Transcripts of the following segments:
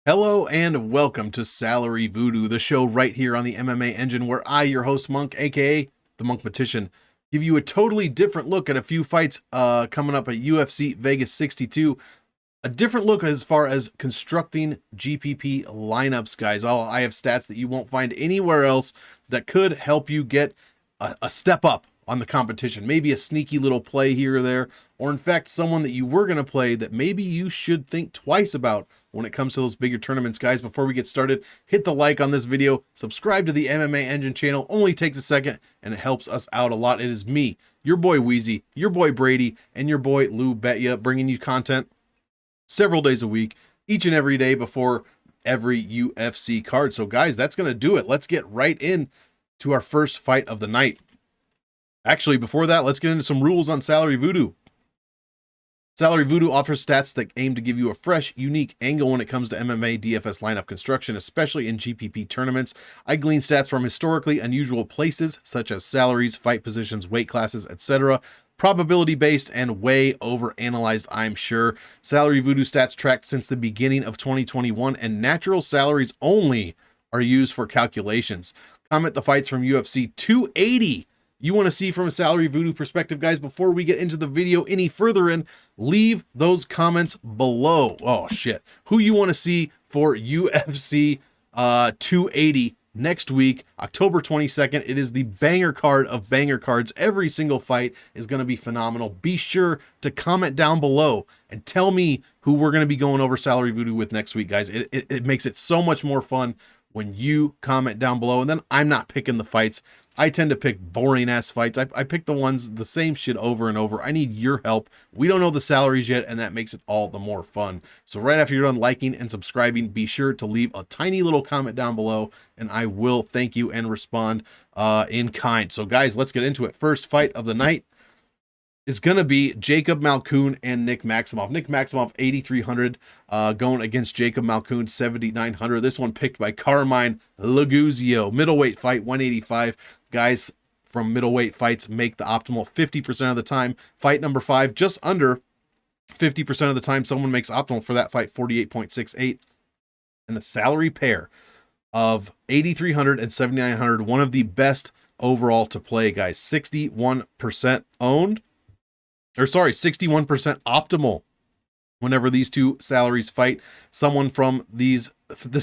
Hello and welcome to Salary Voodoo, the show right here on the MMA Engine, where I, your host Monk, aka the Monkmatician, give you a totally different look at a few fights coming up at UFC Vegas 62. A different look as far as constructing GPP lineups, guys. I have stats that you won't find anywhere else that could help you get a step up on the competition. Maybe a sneaky little play here or there, or in fact, someone that you were going to play that maybe you should think twice about when it comes to those bigger tournaments. Guys, before we get started, hit the like on this video, subscribe to the MMA Engine channel. Only takes a second and it helps us out a lot. It is me, your boy Weezy, your boy Brady, and your boy Lou Betya, bringing you content several days a week, each and every day before every UFC card. So guys, that's going to do it. Let's get right in to our first fight of the night. Actually, before that, let's get into some rules on Salary Voodoo. Salary Voodoo offers stats that aim to give you a fresh, unique angle when it comes to MMA DFS lineup construction, especially in GPP tournaments. I glean stats from historically unusual places, such as salaries, fight positions, weight classes, etc. Probability-based and way over-analyzed, I'm sure. Salary Voodoo stats tracked since the beginning of 2021, and natural salaries only are used for calculations. Comment the fights from UFC 280 you want to see from a Salary Voodoo perspective, guys. Before we get into the video any further in, leave those comments below. Oh shit, who you want to see for UFC 280 next week, October 22nd. It is the banger card of banger cards. Every single fight is going to be phenomenal. Be sure to comment down below and tell me who we're going to be going over Salary Voodoo with next week, guys. It makes it so much more fun when you comment down below, and then I'm not picking the fights. I tend to pick boring ass fights. I pick the ones, the same shit over and over. I need your help. We don't know the salaries yet, and that makes it all the more fun. So right after you're done liking and subscribing, be sure to leave a tiny little comment down below, and I will thank you and respond in kind. So guys, let's get into it. First fight of the night is going to be Jacob Malkoun and Nick Maximov. Nick Maximov, 8,300, going against Jacob Malkoun, 7,900. This one picked by Carmine Laguzio. Middleweight fight, 185. Guys from middleweight fights make the optimal 50% of the time. Fight number 5, just under 50% of the time someone makes optimal for that fight, 48.68. And the salary pair of 8,300 and 7,900, one of the best overall to play, guys. 61% owned. 61% optimal whenever these two salaries fight. Someone from this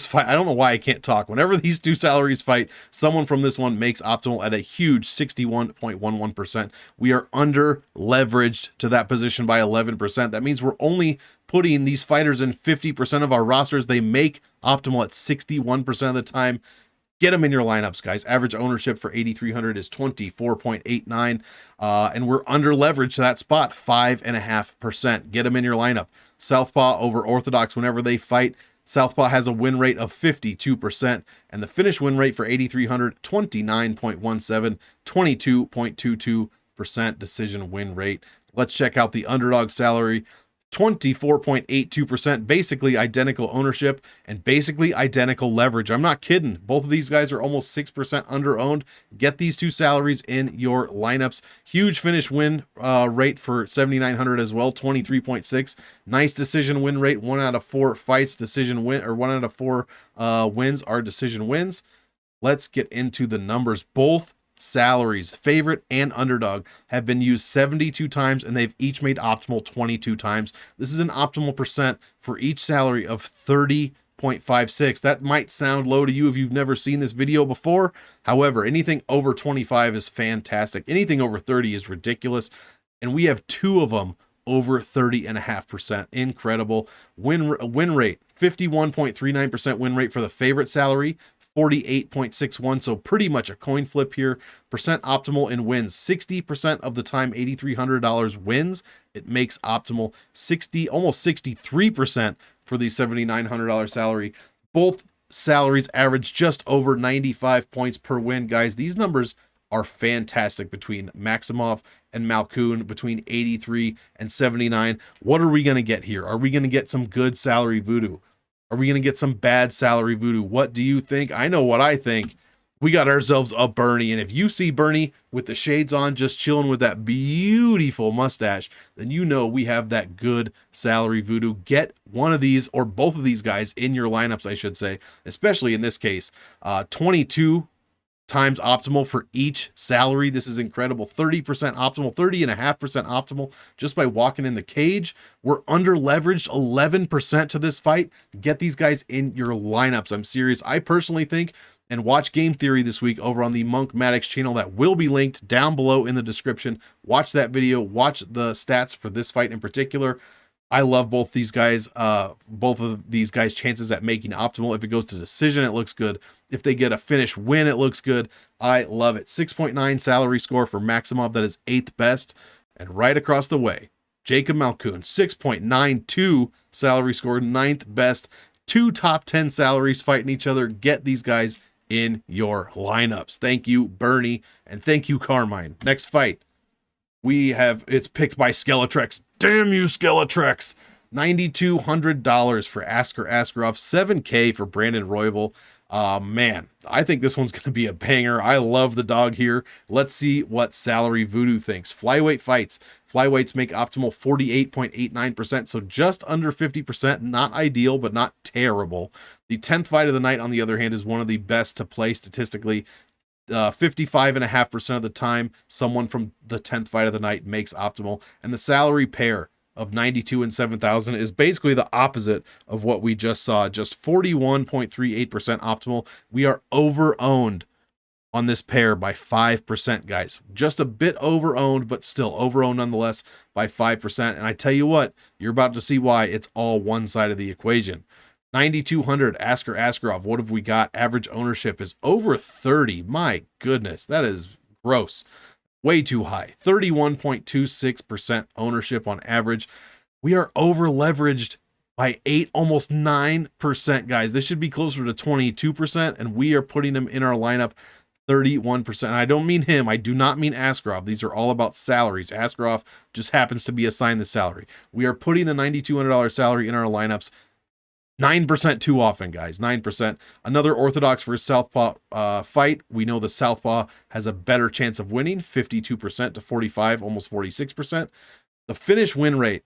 fight, I don't know why I can't talk. Whenever these two salaries fight, someone from this one makes optimal at a huge 61.11%. We are under leveraged to that position by 11%. That means we're only putting these fighters in 50% of our rosters. They make optimal at 61% of the time. Get them in your lineups, guys. Average ownership for 8,300 is 24.89, and we're under leveraged to that spot, 5.5%. Get them in your lineup. Southpaw over Orthodox whenever they fight. Southpaw has a win rate of 52%, and the finish win rate for 8,300, 29.17, 22.22% decision win rate. Let's check out the underdog salary. 24.82%, basically identical ownership and basically identical leverage. I'm not kidding. Both of these guys are almost 6% under owned. Get these two salaries in your lineups. Huge finish win rate for 7,900 as well, 23.6. Nice decision win rate. 1 out of 4 fights decision win, or 1 out of 4 wins are decision wins. Let's get into the numbers. Both salaries, favorite and underdog, have been used 72 times, and they've each made optimal 22 times. This is an optimal percent for each salary of 30.56. That might sound low to you if you've never seen this video before. However, anything over 25 is fantastic. Anything over 30 is ridiculous, and we have 2 of them over 30.5%. Incredible. Win rate, 51.39% win rate for the favorite salary, 48.61, so pretty much a coin flip here. Percent optimal in wins, 60% of the time $8,300 wins. It makes optimal. Almost 63% for the $7,900 salary. Both salaries average just over 95 points per win, guys. These numbers are fantastic between Maximov and Malkoun, between 83 and 79. What are we going to get here? Are we going to get some good Salary Voodoo? Are we going to get some bad Salary Voodoo? What do you think? I know what I think. we got ourselves a Bernie. And if you see Bernie with the shades on, just chilling with that beautiful mustache, then you know we have that good salary voodoo. Get one of these or both of these guys in your lineups, I should say, especially in this case. 22 times optimal for each salary. This is incredible. 30% optimal, 30.5% optimal just by walking in the cage. We're under leveraged 11% to this fight. Get these guys in your lineups. I'm serious. I personally think, and watch Game Theory this week over on the Monkmatician channel that will be linked down below in the description. Watch that video. Watch the stats for this fight in particular. I love both these guys, both of these guys' chances at making optimal. If it goes to decision, it looks good. If they get a finish win, it looks good. I love it. 6.9 salary score for Maximov. That is 8th best. And right across the way, Jacob Malkoun, 6.92 salary score, 9th best. 2 top 10 salaries fighting each other. Get these guys in your lineups. Thank you, Bernie, and thank you, Carmine. Next fight, it's picked by Skeletrex. Damn you, Skeletrex. $9,200 for Askarov, $7K for Brandon Royval. Man, I think this one's going to be a banger. I love the dog here. Let's see what Salary Voodoo thinks. Flyweight fights. Flyweights make optimal 48.89%, so just under 50%. Not ideal, but not terrible. The 10th fight of the night, on the other hand, is one of the best to play statistically. 55.5% of the time, someone from the 10th fight of the night makes optimal. And the salary pair of 92 and 7,000 is basically the opposite of what we just saw. Just 41.38% optimal. We are over-owned on this pair by 5%, guys. Just a bit over-owned, but still over-owned nonetheless by 5%. And I tell you what, you're about to see why. It's all one side of the equation. 9,200, Askarov. What have we got? Average ownership is over 30. My goodness, that is gross. Way too high. 31.26% ownership on average. We are over leveraged by 8, almost 9%, guys. This should be closer to 22%, and we are putting him in our lineup 31%. And I don't mean him. I do not mean Askarov. These are all about salaries. Askarov just happens to be assigned the salary. We are putting the $9,200 salary in our lineups 9% too often, guys. 9%. Another orthodox versus southpaw fight. We know the southpaw has a better chance of winning, 52% to 45, almost 46%. The finish win rate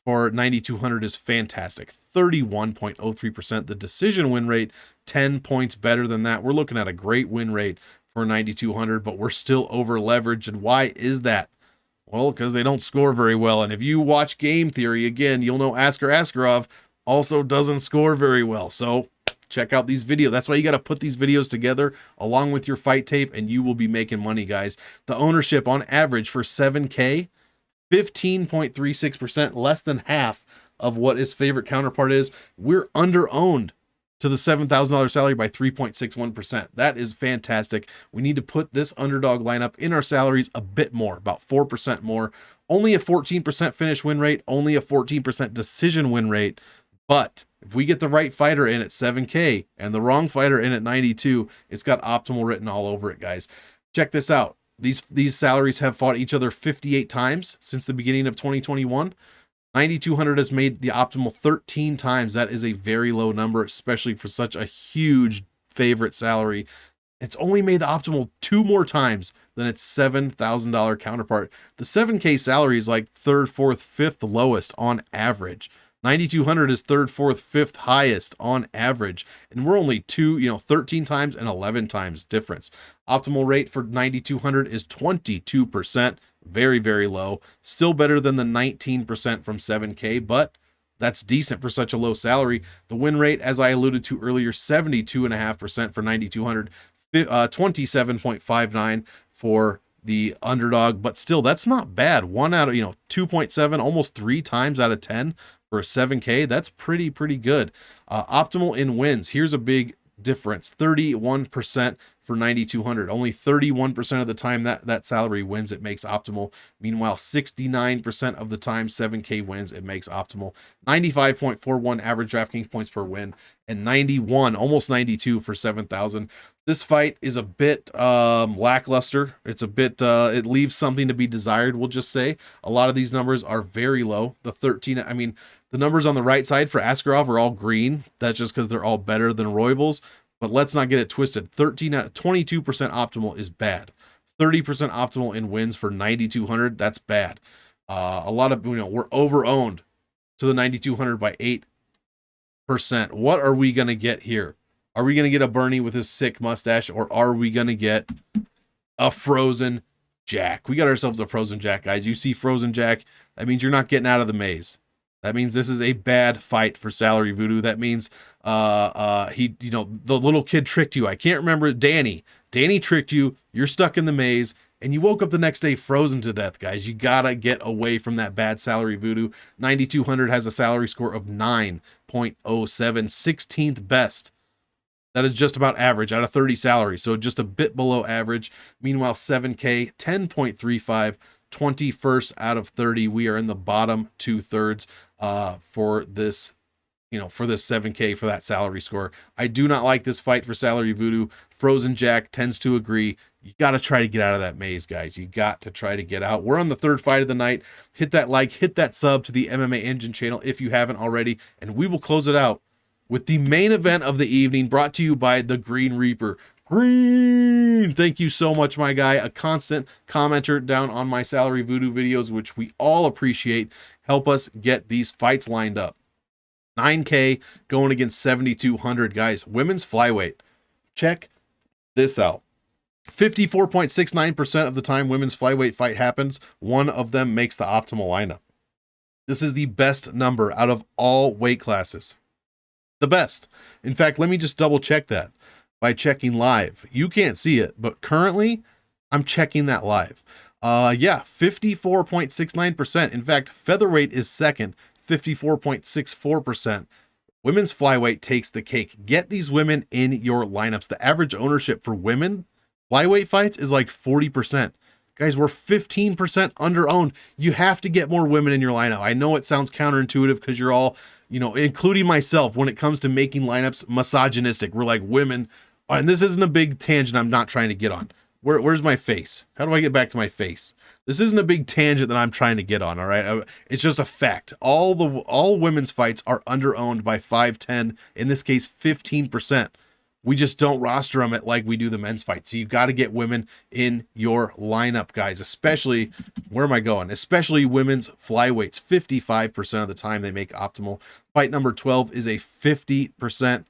for 9,200 is fantastic, 31.03%. The decision win rate, 10 points better than that. We're looking at a great win rate for 9,200, but we're still over leveraged. And why is that? Well, because they don't score very well. And if you watch Game Theory, again, you'll know Askarov also doesn't score very well. So check out these videos. That's why you got to put these videos together along with your fight tape, and you will be making money, guys. The ownership on average for 7K, 15.36%, less than half of what his favorite counterpart is. We're under-owned to the $7,000 salary by 3.61%. That is fantastic. We need to put this underdog lineup in our salaries a bit more, about 4% more. Only a 14% finish win rate, only a 14% decision win rate. But if we get the right fighter in at 7K and the wrong fighter in at 92, it's got optimal written all over it, guys. Check this out. These salaries have fought each other 58 times since the beginning of 2021. 9,200 has made the optimal 13 times. That is a very low number, especially for such a huge favorite salary. It's only made the optimal 2 more times than its $7,000 counterpart. The 7K salary is like 3rd, 4th, 5th lowest on average. 9,200 is 3rd, 4th, 5th highest on average. And we're only 13 times and 11 times difference. Optimal rate for 9,200 is 22%. Very, very low. Still better than the 19% from 7K, but that's decent for such a low salary. The win rate, as I alluded to earlier, 72.5% for 9,200, 27.59 for the underdog, but still, that's not bad. 1 out of 2.7, almost 3 times out of 10 for a 7K. That's pretty good. Optimal in wins. Here's a big difference: 31% for 9,200. Only 31% of the time that salary wins, it makes optimal. Meanwhile, 69% of the time 7K wins, it makes optimal. 95.41 average DraftKings points per win, and 91, almost 92 for 7,000. This fight is a bit lackluster. It's a bit, it leaves something to be desired, we'll just say. A lot of these numbers are very low. The 13, I mean, the numbers on the right side for Askarov are all green. That's just because they're all better than Royval's. But let's not get it twisted. 22% optimal is bad. 30% optimal in wins for 9,200, that's bad. A lot of, we're over-owned to the 9,200 by 8%. What are we going to get here? Are we going to get a Bernie with his sick mustache, or are we going to get a Frozen Jack? We got ourselves a Frozen Jack, guys. You see Frozen Jack, that means you're not getting out of the maze. That means this is a bad fight for Salary Voodoo. That means the little kid tricked you. I can't remember. Danny tricked you. You're stuck in the maze, and you woke up the next day frozen to death, guys. You gotta get away from that bad Salary Voodoo. 9,200 has a salary score of 9.07, 16th best. That is just about average out of 30 salaries, so just a bit below average. Meanwhile, 7K, 10.35, 21st out of 30. We are in the bottom 2/3 for this, for this 7K for that salary score. I do not like this fight for Salary Voodoo. Frozen Jack tends to agree. You got to try to get out of that maze, guys. You got to try to get out. We're on the third fight of the night. Hit that like, hit that sub to the MMA Engine channel if you haven't already, and we will close it out with the main event of the evening, brought to you by the Green Reaper. Green! Thank you so much, my guy. A constant commenter down on my Salary Voodoo videos, which we all appreciate. Help us get these fights lined up. 9K going against 7,200, guys. Women's flyweight. Check this out. 54.69% of the time women's flyweight fight happens, one of them makes the optimal lineup. This is the best number out of all weight classes. The best. In fact, let me just double check that by checking live. You can't see it, but currently I'm checking that live. 54.69%. In fact, featherweight is second, 54.64%. Women's flyweight takes the cake. Get these women in your lineups. The average ownership for women flyweight fights is like 40%. Guys, we're 15% under-owned. You have to get more women in your lineup. I know it sounds counterintuitive because you're all, including myself, when it comes to making lineups, misogynistic. We're like women. And this isn't a big tangent I'm not trying to get on. Where's my face? How do I get back to my face? This isn't a big tangent that I'm trying to get on, all right? It's just a fact. All women's fights are under-owned by 5, 10, in this case, 15%. We just don't roster them at like we do the men's fights. So you got to get women in your lineup, guys, especially, where am I going? Especially women's flyweights. 55% of the time they make optimal. Fight number 12 is a 50%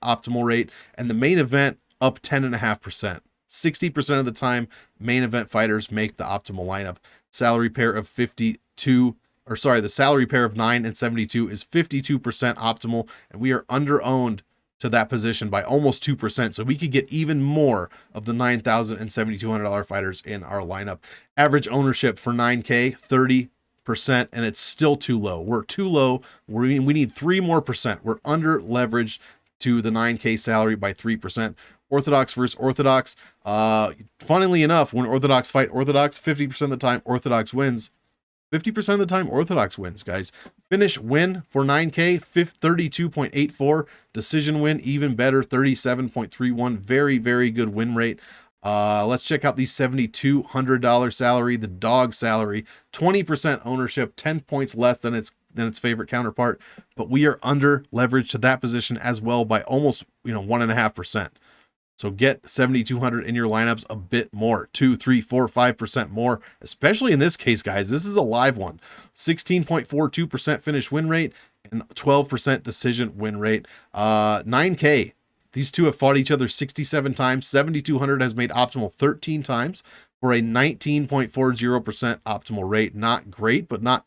optimal rate, and the main event up 10.5%. 60% of the time, main event fighters make the optimal lineup. Salary pair of the salary pair of 9 and 72 is 52% optimal, and we are under-owned to that position by almost 2%. So we could get even more of the $9,000 and $7,200 fighters in our lineup. Average ownership for 9K, 30%, and it's still too low. We're too low. We need 3 more percent. We're under leveraged to the 9K salary by 3%. Orthodox versus Orthodox. Funnily enough, when Orthodox fight Orthodox, 50% of the time Orthodox wins. 50% of the time Orthodox wins, guys. Finish win for 9K, 32.84. Decision win, even better, 37.31. Very, very good win rate. Let's check out the $7,200 salary, the dog salary. 20% ownership, 10 points less than its favorite counterpart, but we are under leveraged to that position as well by almost 1.5%. So get 7,200 in your lineups a bit more, 2, 3, 4, 5% more, especially in this case, guys. This is a live one. 16.42% finish win rate and 12% decision win rate. 9K. These two have fought each other 67 times. 7,200 has made optimal 13 times for a 19.40% optimal rate. Not great, but not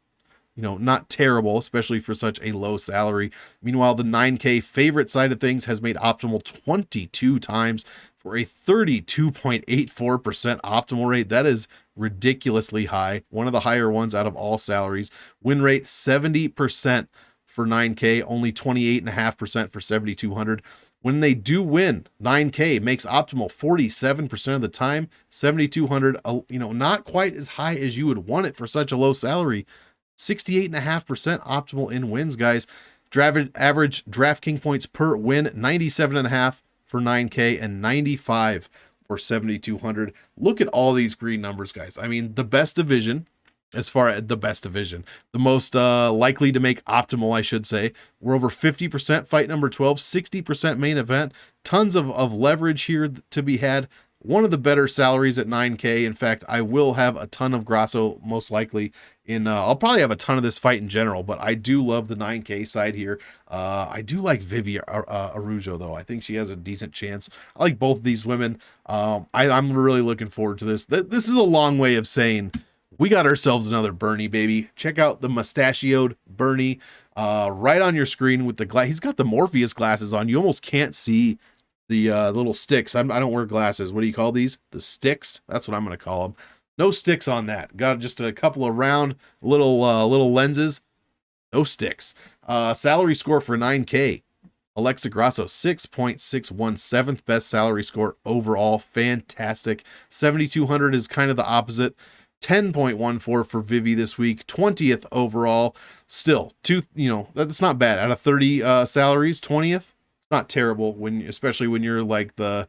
terrible, especially for such a low salary. Meanwhile, the 9K favorite side of things has made optimal 22 times for a 32.84% optimal rate. That is ridiculously high. One of the higher ones out of all salaries. Win rate 70% for 9K, only 28.5% for 7,200. When they do win, 9K makes optimal 47% of the time. 7,200, not quite as high as you would want it for such a low salary. 68.5% optimal in wins, guys. Average DraftKings points per win, 97.5 for 9K and 95 for 7,200. Look at all these green numbers, guys. I mean, the best division as far as the best division. The most likely to make optimal, I should say. We're over 50% fight number 12, 60% main event. Tons of leverage here to be had. One of the better salaries at 9K. In fact, I will have a ton of Grasso, most likely. I'll probably have a ton of this fight in general, but I do love the 9K side here. I do like Vivi Araujo, though. I think she has a decent chance. I like both of these women. I'm really looking forward to this. This is a long way of saying we got ourselves another Bernie, baby. Check out the mustachioed Bernie right on your screen with the glass. He's got the Morpheus glasses on. You almost can't see the little sticks. I don't wear glasses. What do you call these? The sticks? That's what I'm going to call them. No sticks on that. Got just a couple of round little lenses. No sticks. Salary score for 9K. Alexa Grasso, 6.61, 7th best salary score overall. Fantastic. 7,200 is kind of the opposite. 10.14 for Vivi this week, 20th overall. Still, that's not bad. Out of 30 salaries, 20th. Not terrible especially when you're like the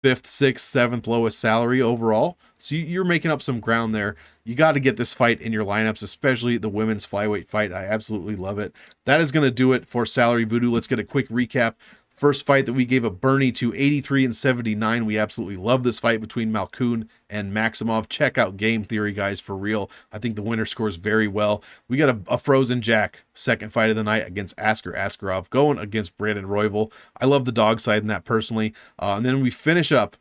5th, 6th, 7th lowest salary overall. So you're making up some ground there. You got to get this fight in your lineups, especially the women's flyweight fight. I absolutely love it. That is going to do it for Salary Voodoo. Let's get a quick recap. First fight that we gave a Bernie to, 83 and 79. We absolutely love this fight between Malkoun and Maximov. Check out Game Theory, guys, for real. I think the winner scores very well. We got a Frozen Jack, second fight of the night against Askarov, going against Brandon Royval. I love the dog side in that personally. And then we finish up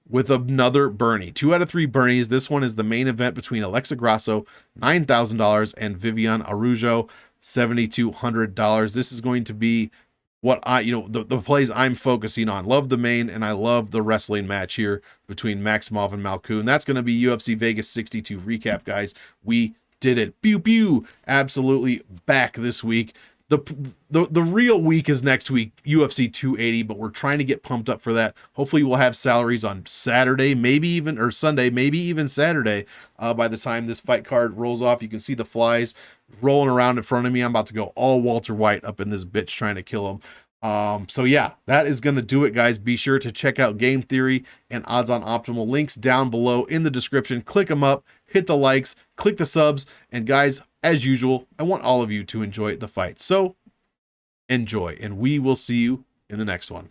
with another Bernie. 2 out of 3 Bernies. This one is the main event between Alexa Grasso, $9,000, and Vivian Araujo, $7,200. This is going to be what the plays I'm focusing on. Love the main, and I love the wrestling match here between Maximov and Malkoun. That's going to be UFC Vegas 62 recap, guys. We did it. Pew pew. Absolutely back this week. The real week is next week, UFC 280, but we're trying to get pumped up for that. Hopefully we'll have salaries on Saturday, or Sunday, maybe even Saturday. By the time this fight card rolls off, you can see the flies rolling around in front of me. I'm about to go all Walter White up in this bitch trying to kill him. So yeah, that is going to do it, guys. Be sure to check out Game Theory and Odds on Optimal, links down below in the description. Click them up, hit the likes, click the subs, and guys, as usual, I want all of you to enjoy the fight. So enjoy, and we will see you in the next one.